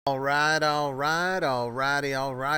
All right.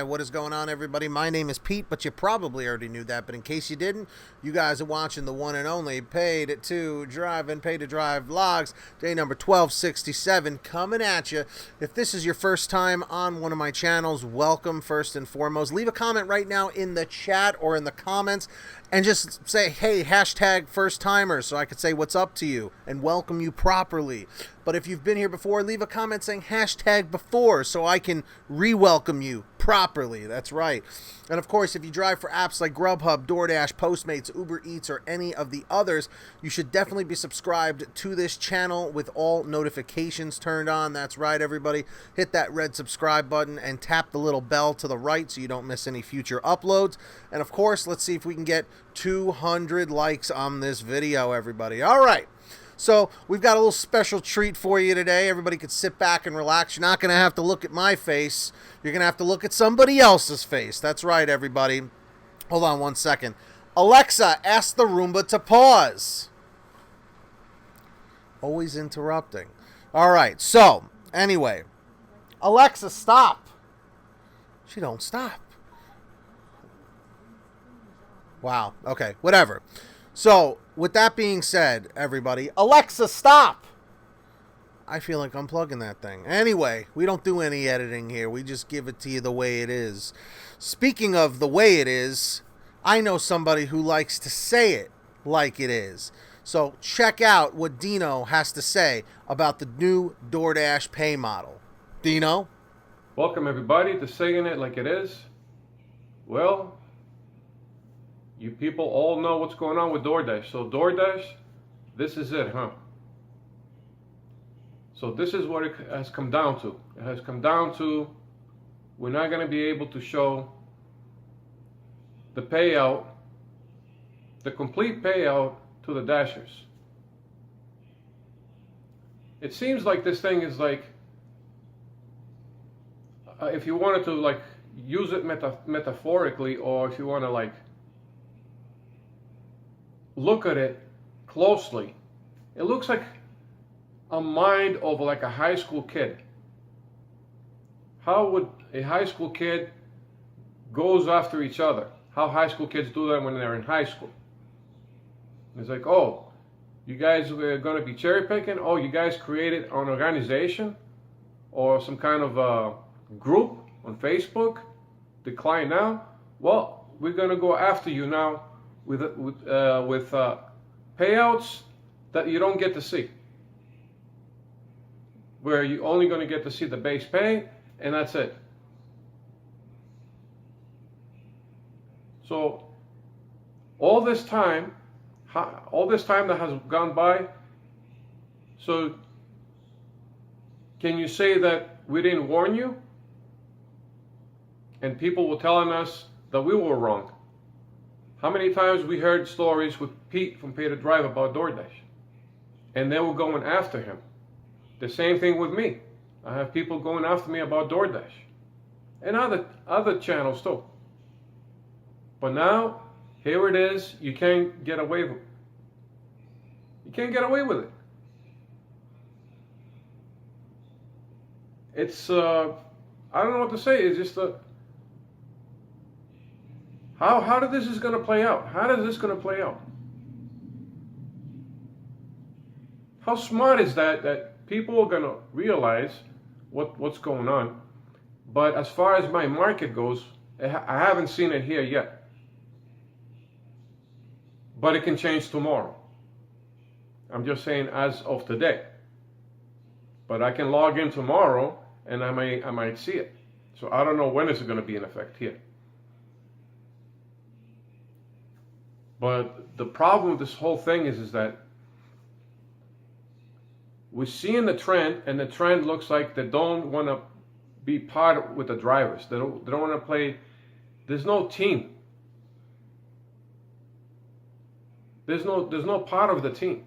What is going on, everybody? My name is Pete, but you probably already knew that. But in case you didn't, you guys are watching the one and only Paid to Drive and Pay to Drive vlogs, day number 1267, coming at you. If this is your first time on one of my channels, welcome first and foremost. Leave a comment right now in the chat or in the comments and just say, hey, hashtag first timer, so I could say what's up to you and welcome you properly. But if you've been here before, leave a comment saying hashtag before so I can re-welcome you properly. That's right. And of course, if you drive for apps like GrubHub, Doordash, Postmates, Uber Eats, or any of the others, you should definitely be subscribed to this channel with all notifications turned on. That's right, everybody. Hit that red subscribe button and tap the little bell to the right so you don't miss any future uploads. And of course, let's see if we can get 200 likes on this video, everybody. All right. So we've got a little special treat for you today. Everybody can sit back and relax. You're not going to have to look at my face. You're going to have to look at somebody else's face. That's right, everybody. Hold on one second. Alexa, ask the Roomba to pause. Always interrupting. All right. So, anyway. Alexa, stop. She don't stop. Wow. Okay. Whatever. So, with that being said, everybody, Alexa, stop! I feel like unplugging that thing. Anyway, we don't do any editing here. We just give it to you the way it is. Speaking of the way it is, I know somebody who likes to say it like it is. So, check out what Dino has to say about the new Doordash pay model. Dino? Welcome, everybody, to Saying It Like It Is. Well, you people all know what's going on with Doordash. So Doordash, this is it, huh? So this is what it has come down to. It has come down to we're not going to be able to show the payout, the complete payout to the Dashers. It seems like this thing is like, if you wanted to like use it metaphorically, or if you want to like look at it closely, it looks like a mind of like a high school kid. How would a high school kid goes after each other? How high school kids do that when they're in high school? It's like, oh, you guys are going to be cherry picking? Oh, you guys created an organization or some kind of a group on Facebook? Decline now? Well, we're going to go after you now with payouts that you don't get to see, where you're only going to get to see the base pay, and that's it. So all this time that has gone by, so can you say that we didn't warn you? And people were telling us that we were wrong. How many times we heard stories with Pete from Pay to Drive about Doordash, and they were going after him. The same thing with me. I have people going after me about Doordash, and other channels too. But now, here it is. You can't get away with it. You can't get away with it. It's I don't know what to say. It's just a How this is going to play out? How is this going to play out? How smart is that people are going to realize what's going on? But as far as my market goes, I haven't seen it here yet. But it can change tomorrow. I'm just saying as of today. But I can log in tomorrow and I might see it. So I don't know when it's going to be in effect here. But the problem with this whole thing is that we're seeing the trend, and the trend looks like they don't want to be part with the drivers. They don't want to play. There's no team. There's no part of the team.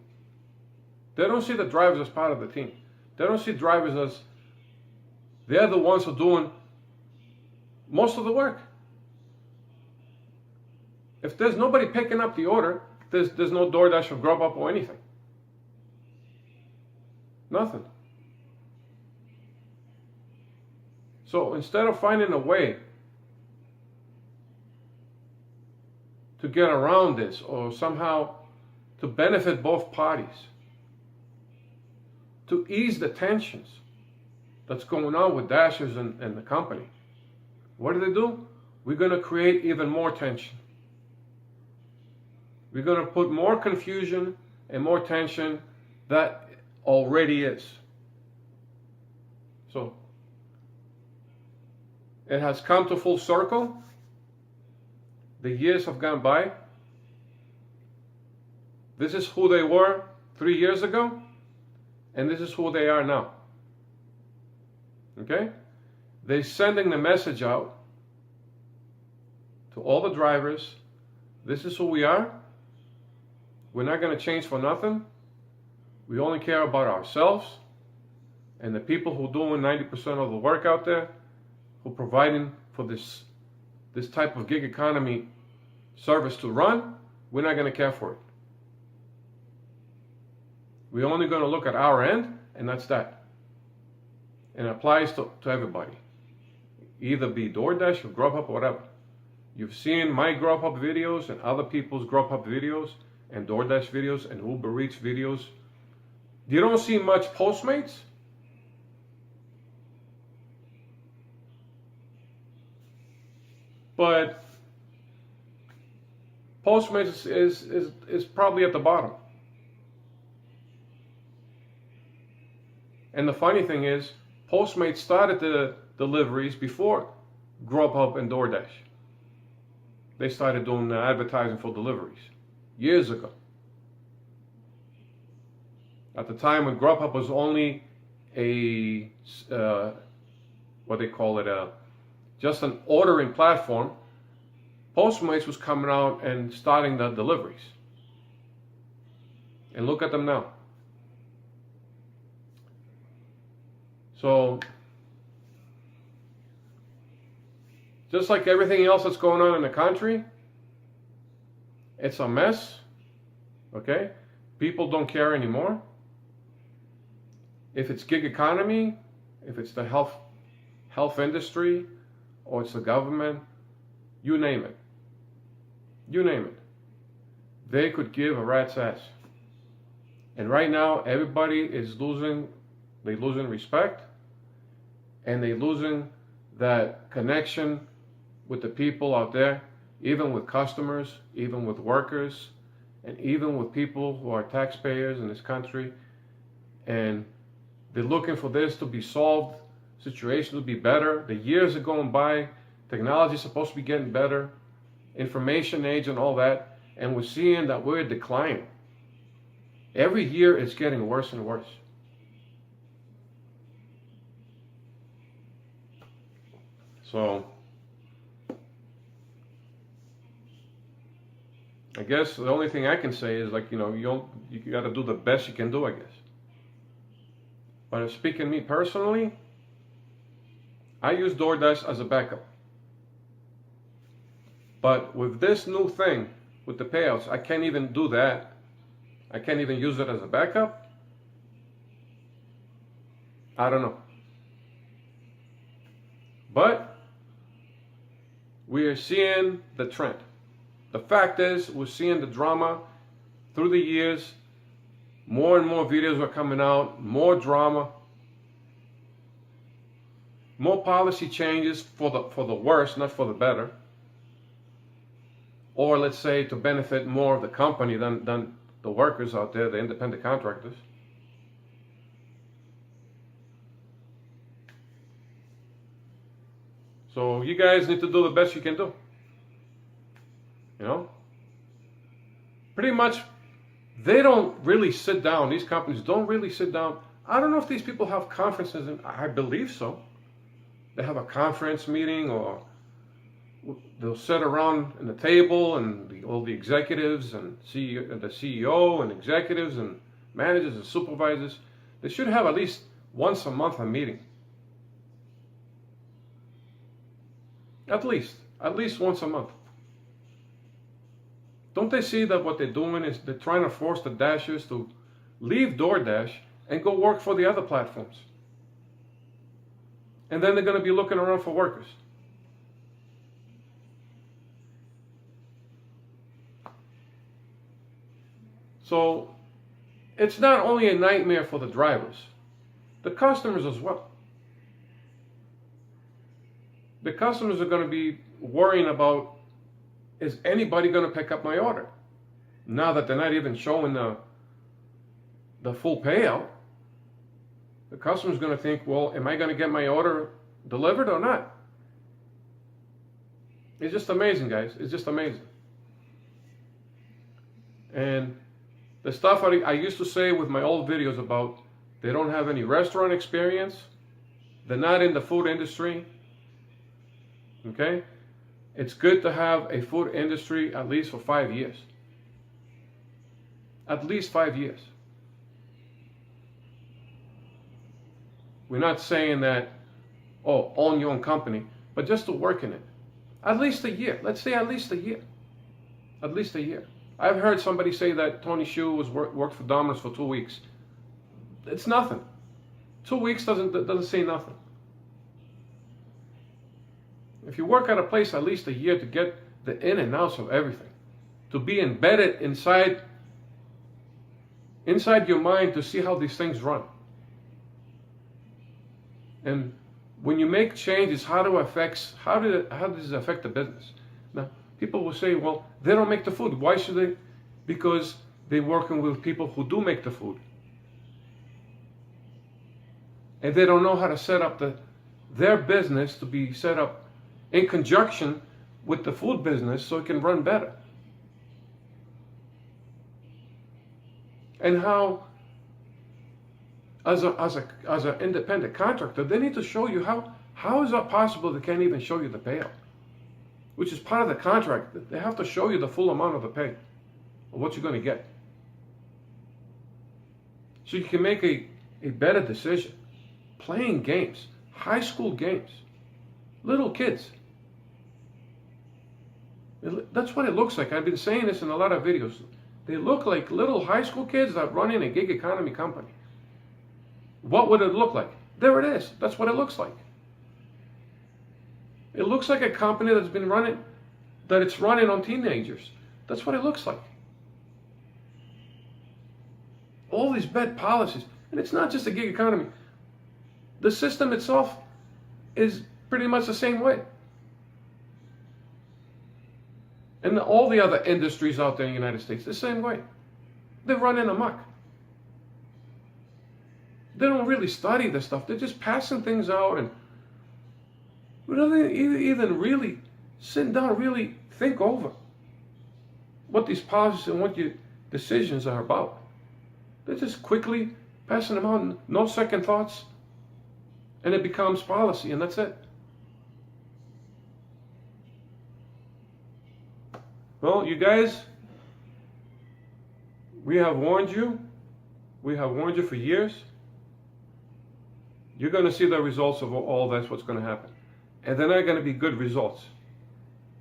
They don't see the drivers as part of the team. They don't see drivers as they're the ones who are doing most of the work. If there's nobody picking up the order, there's no Doordash or GrubHub or anything. Nothing. So instead of finding a way to get around this or somehow to benefit both parties, to ease the tensions that's going on with Dashers and the company, what do? We're going to create even more tension. We're going to put more confusion and more tension that already is. So it has come to full circle. The years have gone by. This is who they were 3 years ago, and this is who they are now. Okay? They're sending the message out to all the drivers. This is who we are. We're not going to change for nothing. We only care about ourselves and the people who are doing 90% of the work out there, who are providing for this type of gig economy service to run. We're not going to care for it. We're only going to look at our end, and that's that. And it applies to everybody. Either be Doordash or GrubHub or whatever. You've seen my GrubHub videos and other people's GrubHub videos and Doordash videos and Uber Eats videos. You don't see much Postmates. But Postmates is probably at the bottom. And the funny thing is, Postmates started the deliveries before GrubHub and Doordash. They started doing advertising for deliveries years ago. At the time when GrubHub was only a, what they call it, just an ordering platform, Postmates was coming out and starting the deliveries. And look at them now. So, just like everything else that's going on in the country, it's a mess, okay? People don't care anymore. If it's gig economy, if it's the health industry, or it's the government, you name it. You name it. They could give a rat's ass. And right now, everybody is losing respect, and they're losing that connection with the people out there, even with customers, even with workers, and even with people who are taxpayers in this country. And they're looking for this to be solved, situation to be better. The years are going by, technology is supposed to be getting better, information age and all that, and we're seeing that we're declining. Every year it's getting worse and worse. So I guess the only thing I can say is, like, you got to do the best you can do, I guess. But speaking me personally, I use Doordash as a backup. But with this new thing, with the payouts, I can't even do that. I can't even use it as a backup. I don't know. But we are seeing the trend. The fact is, we're seeing the drama through the years. More and more videos are coming out, more drama, more policy changes for the worse, not for the better. Or let's say to benefit more of the company than the workers out there, the independent contractors. So you guys need to do the best you can do. Pretty much, they don't really sit down. These companies don't really sit down. I don't know if these people have conferences, and I believe so. They have a conference meeting, or they'll sit around in the table, and all the executives and the CEO and executives and managers and supervisors. They should have at least once a month a meeting. At least once a month. Don't they see that what they're doing is they're trying to force the Dashers to leave Doordash and go work for the other platforms? And then they're going to be looking around for workers. So it's not only a nightmare for the drivers, the customers as well. The customers are going to be worrying about, is anybody going to pick up my order? Now that they're not even showing the full payout, the customer's going to think, well, am I going to get my order delivered or not? It's just amazing, guys. It's just amazing. And the stuff I used to say with my old videos about they don't have any restaurant experience, they're not in the food industry, okay? It's good to have a food industry at least for 5 years. At least 5 years. We're not saying that, oh, own your own company, but just to work in it. At least a year. Let's say at least a year. At least a year. I've heard somebody say that Tony Shu worked for Domino's for 2 weeks. It's nothing. 2 weeks doesn't say nothing. If you work at a place at least a year to get the in and outs of everything, to be embedded inside your mind to see how these things run. And when you make changes, how does it affect the business? Now, people will say, well, they don't make the food. Why should they? Because they're working with people who do make the food. And they don't know how to set up their business to be set up in conjunction with the food business so it can run better. And how, as an independent contractor, they need to show you how is that possible they can't even show you the payout, which is part of the contract. They have to show you the full amount of the pay, of what you're going to get. So you can make a better decision. Playing games, high school games, little kids. That's what it looks like. I've been saying this in a lot of videos. They look like little high school kids that run in a gig economy company. What would it look like? There it is. That's what it looks like. It looks like a company that's been running, that it's running on teenagers. That's what it looks like. All these bad policies. And it's not just a gig economy. The system itself is pretty much the same way. And all the other industries out there in the United States, the same way. They're running amok. They don't really study this stuff. They're just passing things out and without even really sitting down and really think over what these policies and what your decisions are about. They're just quickly passing them out, no second thoughts, and it becomes policy, and that's it. Well, you guys, we have warned you. We have warned you for years. You're going to see the results of all that's what's going to happen. And they're not going to be good results.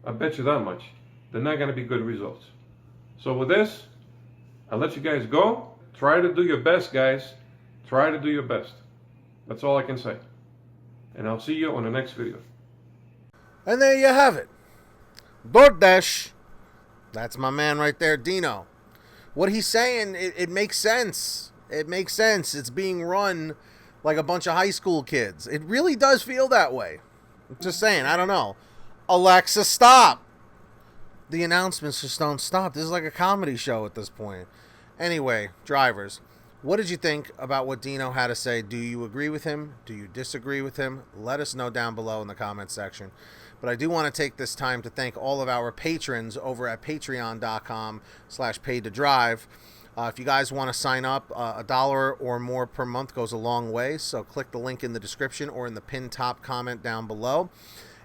I bet you that much. They're not going to be good results. So with this, I'll let you guys go. Try to do your best, guys. Try to do your best. That's all I can say. And I'll see you on the next video. And there you have it. Doordash. That's my man right there, Dino. What he's saying, it makes sense. It makes sense. It's being run like a bunch of high school kids. It really does feel that way. I'm just saying, I don't know. Alexa, stop. The announcements just don't stop. This is like a comedy show at this point. Anyway, drivers, what did you think about what Dino had to say? Do you agree with him? Do you disagree with him? Let us know down below in the comments section. But I do want to take this time to thank all of our patrons over at patreon.com/PaidToDrive. If you guys want to sign up, $1 or more per month goes a long way. So click the link in the description or in the pinned top comment down below.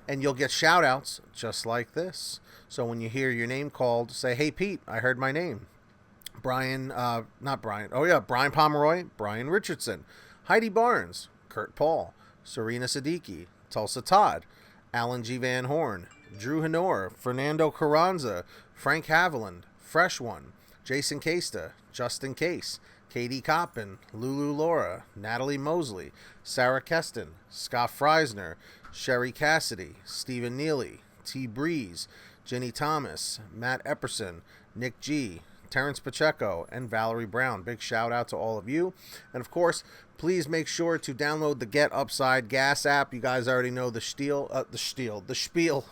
And you'll get shout outs just like this. So when you hear your name called, say, hey, Pete, I heard my name. Brian Pomeroy, Brian Richardson, Heidi Barnes, Kurt Paul, Serena Siddiqui, Tulsa Todd, Alan G. Van Horn, Drew Hanor, Fernando Carranza, Frank Haviland, Fresh One, Jason Casta, Justin Case, Katie Coppin, Lulu Laura, Natalie Mosley, Sarah Keston, Scott Freisner, Sherry Cassidy, Stephen Neely, T. Breeze, Jenny Thomas, Matt Epperson, Nick G., Terrence Pacheco, and Valerie Brown. Big shout out to all of you. And of course, please make sure to download the Get Upside Gas app. You guys already know the spiel.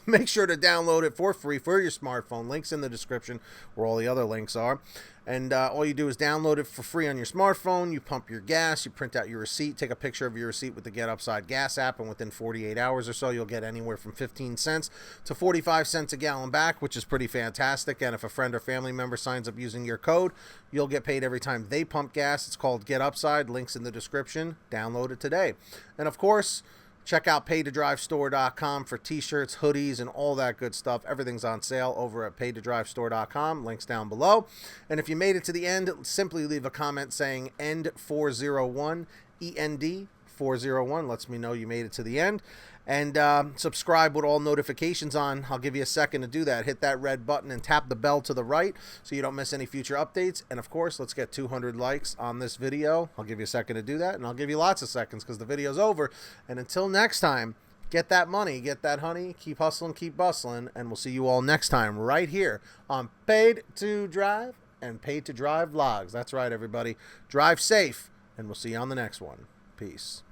Make sure to download it for free for your smartphone. Links in the description where all the other links are. And all you do is download it for free on your smartphone. You pump your gas, you print out your receipt, take a picture of your receipt with the Get Upside Gas app, and within 48 hours or so, you'll get anywhere from 15 cents to 45 cents a gallon back, which is pretty fantastic. And if a friend or family member signs up using your code, you'll get paid every time they pump gas. It's called Get Upside. Links in the description. Download it today. And of course, check out PaidToDriveStore.com for t-shirts, hoodies, and all that good stuff. Everything's on sale over at PaidToDriveStore.com. Links down below. And if you made it to the end, simply leave a comment saying END401, END 401. Lets me know you made it to the end. And subscribe with all notifications on. I'll give you a second to do that. Hit that red button and tap the bell to the right so you don't miss any future updates. And of course, let's get 200 likes on this video. I'll give you a second to do that, and I'll give you lots of seconds because the video's over. And until next time, get that money, get that honey, keep hustling, keep bustling, and we'll see you all next time right here on Paid to Drive and Paid to Drive Vlogs. That's right, everybody. Drive safe, and we'll see you on the next one. Peace.